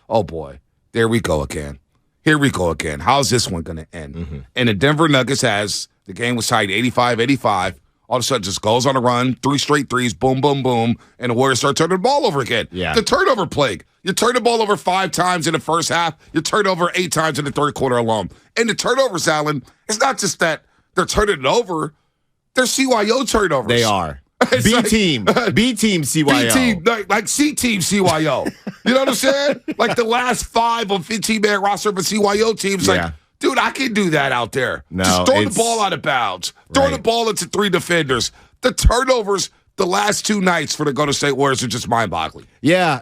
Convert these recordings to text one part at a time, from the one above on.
oh, boy, there we go again. Here we go again. How's this one going to end? Mm-hmm. And the Denver Nuggets the game was tied 85-85. All of a sudden, just goes on a run, 3 straight threes, boom, boom, boom, and the Warriors start turning the ball over again. Yeah. The turnover plague. You turn the ball over 5 times in the first half. You turn over 8 times in the third quarter alone. And the turnovers, Alan, it's not just that they're turning it over. They're CYO turnovers. They are. It's B-team. B-team CYO. B-team, like C-team CYO. You know what I'm saying? Like the last 5 on 15-man roster of a CYO teams, like, dude, I can do that out there. No, just throw the ball out of bounds. Throw the ball into 3 defenders. The turnovers the last 2 nights for the Golden State Warriors are just mind-boggling. Yeah.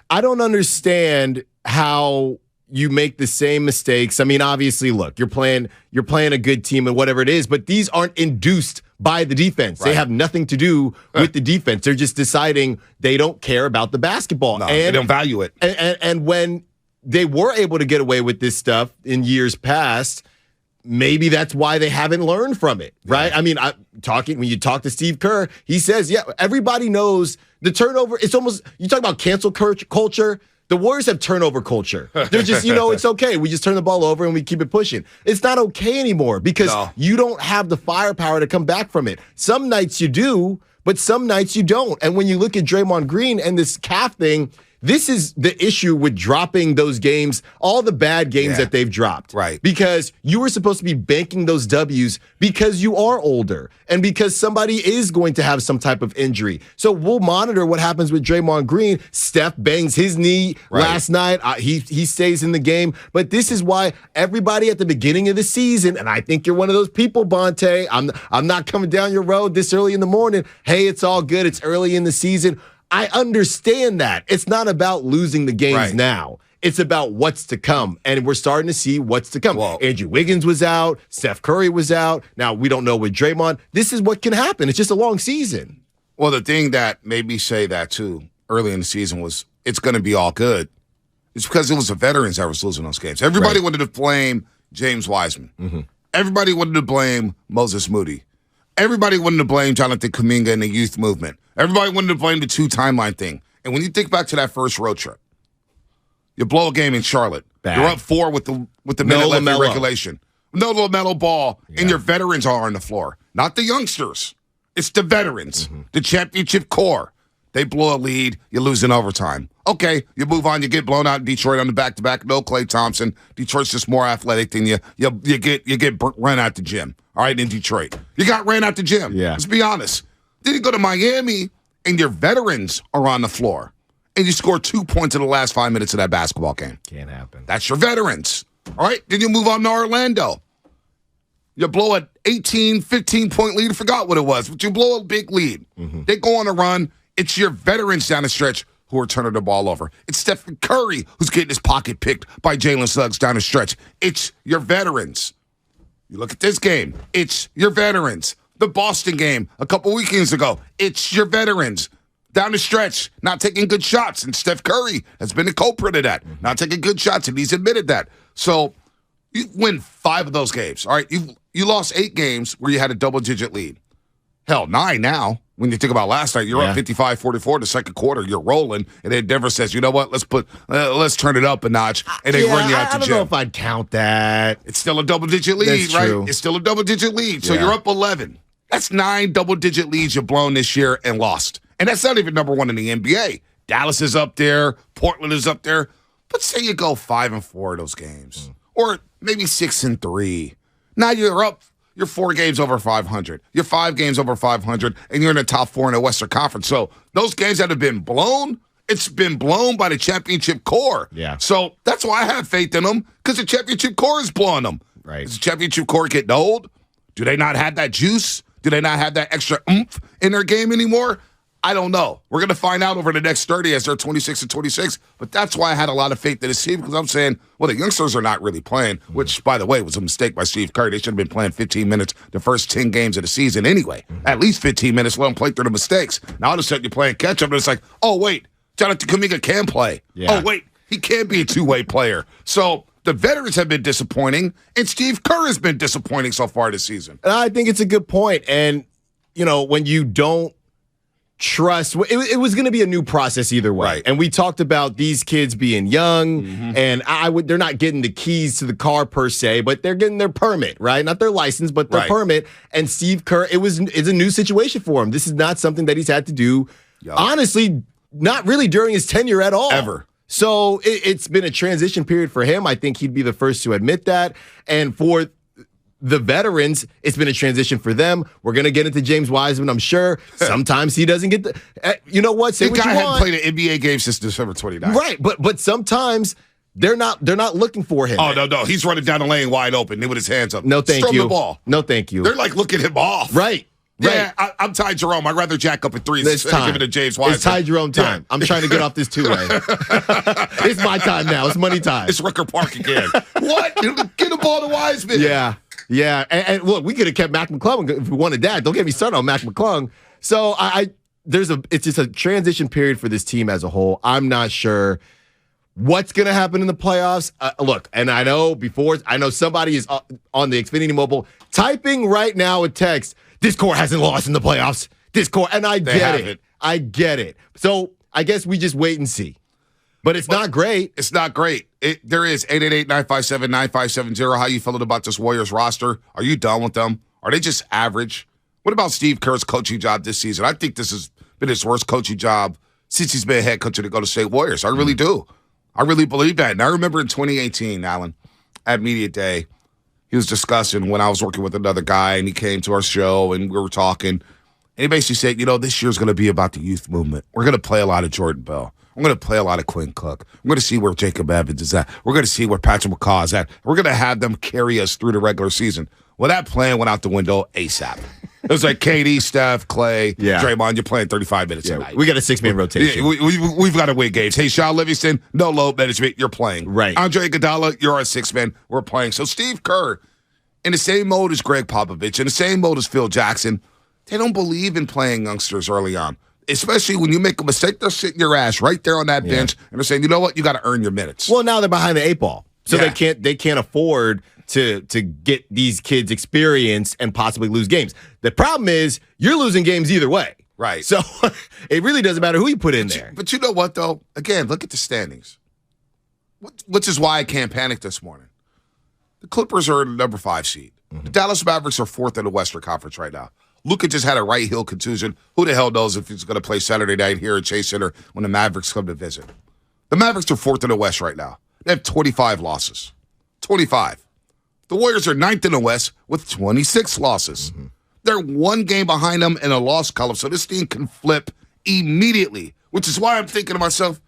I don't understand how you make the same mistakes. I mean, obviously, look, you're playing a good team and whatever it is, but these aren't induced by the defense. Right. They have nothing to do with the defense. They're just deciding they don't care about the basketball. No, they don't value it. And when they were able to get away with this stuff in years past, maybe that's why they haven't learned from it, right? Yeah. I mean, when you talk to Steve Kerr, he says, everybody knows the turnover. It's almost, you talk about cancel culture. The Warriors have turnover culture. They're just, it's okay. We just turn the ball over and we keep it pushing. It's not okay anymore because you don't have the firepower to come back from it. Some nights you do, but some nights you don't. And when you look at Draymond Green and this calf thing, this is the issue with dropping those games, all the bad games that they've dropped. Right. Because you were supposed to be banking those W's because you are older and because somebody is going to have some type of injury. So we'll monitor what happens with Draymond Green. Steph bangs his knee last night. He stays in the game. But this is why everybody at the beginning of the season, and I think you're one of those people, Bonta, I'm not coming down your road this early in the morning. Hey, it's all good. It's early in the season. I understand that. It's not about losing the games now. It's about what's to come. And we're starting to see what's to come. Whoa. Andrew Wiggins was out. Steph Curry was out. Now, we don't know with Draymond. This is what can happen. It's just a long season. Well, the thing that made me say that, too, early in the season was it's going to be all good. It's because it was the veterans that was losing those games. Everybody wanted to blame James Wiseman. Mm-hmm. Everybody wanted to blame Moses Moody. Everybody wanted to blame Jonathan Kuminga and the youth movement. Everybody wanted to blame the 2-timeline thing. And when you think back to that first road trip, you blow a game in Charlotte. Bad. You're up 4 with the minute left in regulation. No LaMelo Ball, and your veterans are on the floor. Not the youngsters. It's the veterans, the championship core. They blow a lead, you lose in overtime. Okay, you move on, you get blown out in Detroit on the back-to-back. No Klay Thompson. Detroit's just more athletic than you. You get run out the gym. All right, in Detroit. You got ran out the gym. Yeah. Let's be honest. Then you go to Miami, and your veterans are on the floor, and you score 2 points in the last 5 minutes of that basketball game. Can't happen. That's your veterans. All right? Then you move on to Orlando. You blow an 18, 15-point lead. I forgot what it was, but you blow a big lead. Mm-hmm. They go on a run. It's your veterans down the stretch who are turning the ball over. It's Stephen Curry who's getting his pocket picked by Jalen Suggs down the stretch. It's your veterans. You look at this game. It's your veterans. The Boston game a couple weekends ago. It's your veterans. Down the stretch, not taking good shots. And Steph Curry has been a culprit of that. Not taking good shots, and he's admitted that. So you win 5 of those games. All right, you lost 8 games where you had a double-digit lead. Hell, 9 now. When you think about last night, you're up 55-44 the second quarter. You're rolling, and then Denver says, "You know what? Let's turn it up a notch," and they run you out the gym. I don't know if I'd count that. It's still a double-digit lead, That's right? True. It's still a double-digit lead. So you're up 11. That's 9 double-digit leads you've blown this year and lost, and that's not even number 1 in the NBA. Dallas is up there, Portland is up there, but say you go 5-4 of those games, or maybe 6-3. Now you're up. You're 4 games over 500. You're 5 games over 500, and you're in the top 4 in the Western Conference. So those games that have been blown, it's been blown by the championship core. Yeah. So that's why I have faith in them, because the championship core is blowing them. Right. Is the championship core getting old? Do they not have that juice? Do they not have that extra oomph in their game anymore? I don't know. We're going to find out over the next 30 as they're 26-26. But that's why I had a lot of faith in this team, because I'm saying, well, the youngsters are not really playing, which, by the way, was a mistake by Steve Kerr. They should have been playing 15 minutes the first 10 games of the season anyway. At least 15 minutes, let them play through the mistakes. Now, all of a sudden, you're playing catch-up, and it's like, oh, wait, Jonathan Kuminga can play. Yeah. Oh, wait, he can be a two-way player. So the veterans have been disappointing, and Steve Kerr has been disappointing so far this season. And I think it's a good point. And, when you don't trust. It was going to be a new process either way. Right. And we talked about these kids being young, and they're not getting the keys to the car per se, but they're getting their permit, right? Not their license, but their permit. And Steve Kerr, it's a new situation for him. This is not something that he's had to do, honestly, not really during his tenure at all. Ever. So it's been a transition period for him. I think he'd be the first to admit that. And for the veterans, it's been a transition for them. We're going to get into James Wiseman, I'm sure. Sometimes he doesn't get the... you know what? Say the what guy you hadn't want. played an NBA game since December 29th. Right, but sometimes they're not looking for him. Oh, no. He's running down the lane wide open with his hands up. No, thank Strum you. the ball. No, thank you. They're like looking him off. Right. Yeah, I'm Ty Jerome. I'd rather jack up at threes It's instead of time. giving it to James Wiseman. It's Ty Jerome time. Yeah. I'm trying to get off this two-way. It's my time now. It's money time. It's Rucker Park again. What? Get the ball to Wiseman. Yeah. And look, we could have kept Mac McClung if we wanted that. Don't get me started on Mac McClung. So it's just a transition period for this team as a whole. I'm not sure what's going to happen in the playoffs. Look, and I know somebody is on the Xfinity Mobile typing right now a text. This core hasn't lost in the playoffs. This core, and I get it. So I guess we just wait and see. But it's not great. It's not great. There is 888-957-9570. How you feeling about this Warriors roster? Are you done with them? Are they just average? What about Steve Kerr's coaching job this season? I think this has been his worst coaching job since he's been head coach of the Golden State Warriors. I really do. I really believe that. And I remember in 2018, Alan, at Media Day, he was discussing when I was working with another guy, and he came to our show, and we were talking. And he basically said, this year's going to be about the youth movement. We're going to play a lot of Jordan Bell. I'm going to play a lot of Quinn Cook. I'm going to see where Jacob Evans is at. We're going to see where Patrick McCaw is at. We're going to have them carry us through the regular season. Well, that plan went out the window ASAP. It was like KD, Steph, Clay, Draymond, you're playing 35 minutes a night. We got a 6-man rotation. Yeah, we've got to win games. Hey, Sean Livingston, no load management, you're playing. Right. Andre Iguodala, you're a 6-man, we're playing. So Steve Kerr, in the same mode as Greg Popovich, in the same mode as Phil Jackson, they don't believe in playing youngsters early on. Especially when you make a mistake, they're sitting your ass right there on that bench, and they're saying, you know what, you got to earn your minutes. Well, now they're behind the 8 ball. So they can't afford to get these kids experience and possibly lose games. The problem is you're losing games either way. Right. So it really doesn't matter who you put in there. But you know what, though? Again, look at the standings. Which is why I can't panic this morning. The Clippers are the number 5 seed. The Dallas Mavericks are 4th in the Western Conference right now. Luka just had a right heel contusion. Who the hell knows if he's going to play Saturday night here at Chase Center when the Mavericks come to visit? The Mavericks are 4th in the West right now. They have 25 losses. 25. The Warriors are 9th in the West with 26 losses. They're 1 game behind them in a loss column, so this thing can flip immediately, which is why I'm thinking to myself,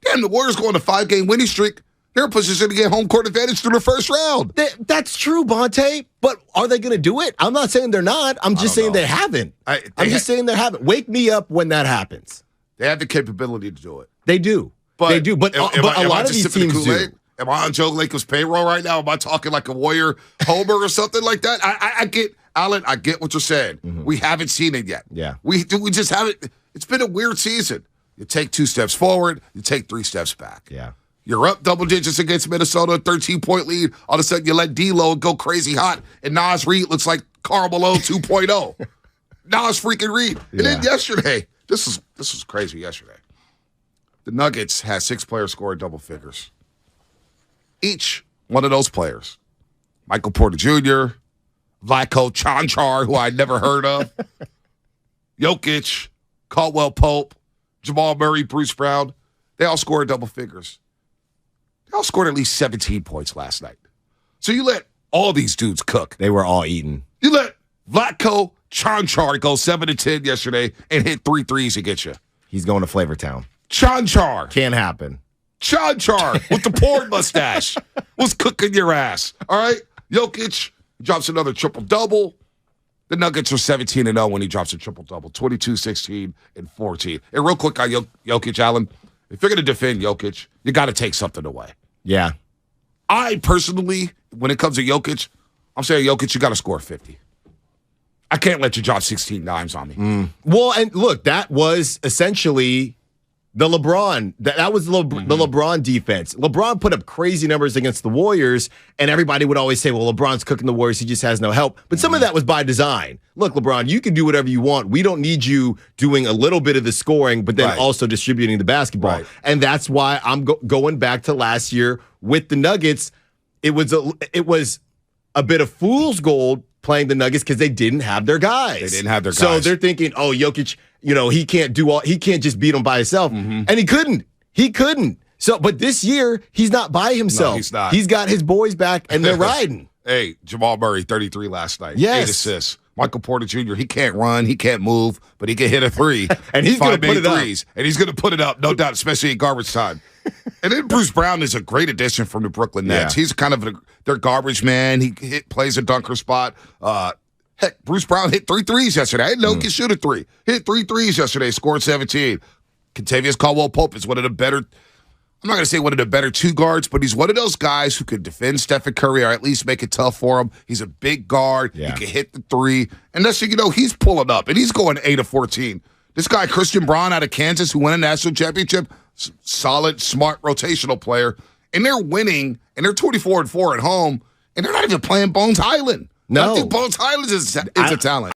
damn, the Warriors go on a 5-game winning streak. They're in position to get home court advantage through the first round. That's true, Bonta, but are they going to do it? I'm not saying they're not. I'm just saying they haven't. I'm just saying they haven't. Wake me up when that happens. They have the capability to do it. They do. But a lot of these teams do. Am I on Joe Laco's payroll right now? Am I talking like a Warrior homer or something like that? I get, Alan, I get what you're saying. We haven't seen it yet. Yeah. We just haven't. It's been a weird season. You take 2 steps forward, you take 3 steps back. Yeah. You're up double digits against Minnesota, 13-point lead. All of a sudden, you let D-Lo go crazy hot, and Nas Reed looks like Karl Malone 2.0. Nas freaking Reed. And then yesterday, this was crazy yesterday. The Nuggets had 6 players score double figures. Each one of those players, Michael Porter Jr., Vlatko Čančar, who I'd never heard of, Jokic, Caldwell Pope, Jamal Murray, Bruce Brown, they all scored double figures. They all scored at least 17 points last night. So you let all these dudes cook. They were all eating. You let Vlatko Čančar go 7-10 yesterday and hit 3 threes against you. He's going to Flavortown. Čančar. Can't happen. Čančar with the porn mustache was cooking your ass. All right? Jokic drops another triple-double. The Nuggets are 17-0 when he drops a triple-double. 22, 16, and 14. And real quick on Jokic, Allen, if you're going to defend Jokic, you got to take something away. Yeah. I personally, when it comes to Jokic, I'm saying, Jokic, you got to score 50. I can't let you drop 16 dimes on me. Well, and look, that was essentially The LeBron, that was the LeBron defense. LeBron put up crazy numbers against the Warriors, and everybody would always say, well, LeBron's cooking the Warriors. He just has no help. But some of that was by design. Look, LeBron, you can do whatever you want. We don't need you doing a little bit of the scoring, but then also distributing the basketball. Right. And that's why I'm going back to last year with the Nuggets. It was a bit of fool's gold playing the Nuggets because they didn't have their guys. They didn't have their guys. So they're thinking, oh, Jokic, he can't just beat them by himself. And he couldn't. So, but this year, he's not by himself. No, he's not. He's got his boys back, and they're riding. Hey, Jamal Murray, 33 last night. Yes. 8 assists. Michael Porter Jr., he can't run, he can't move, but he can hit a three. And he's going to put it up. And he's going to put it up, no doubt, especially in garbage time. And then Bruce Brown is a great addition from the Brooklyn Nets. Yeah. He's kind of their garbage man. He plays a dunker spot. Heck, Bruce Brown hit 3 threes yesterday. I didn't know he could shoot a three. Hit 3 threes yesterday, scored 17. Kentavious Caldwell-Pope is one of the better, I'm not going to say one of the better two guards, but he's one of those guys who could defend Stephen Curry or at least make it tough for him. He's a big guard. Yeah. He can hit the three. And next thing you know, he's pulling up, and he's going 8 of 14. This guy, Christian Braun out of Kansas, who won a national championship, solid, smart, rotational player. And they're winning, and they're 24-4 at home, and they're not even playing Bones Highland. No. I think Bones Highland is a talent.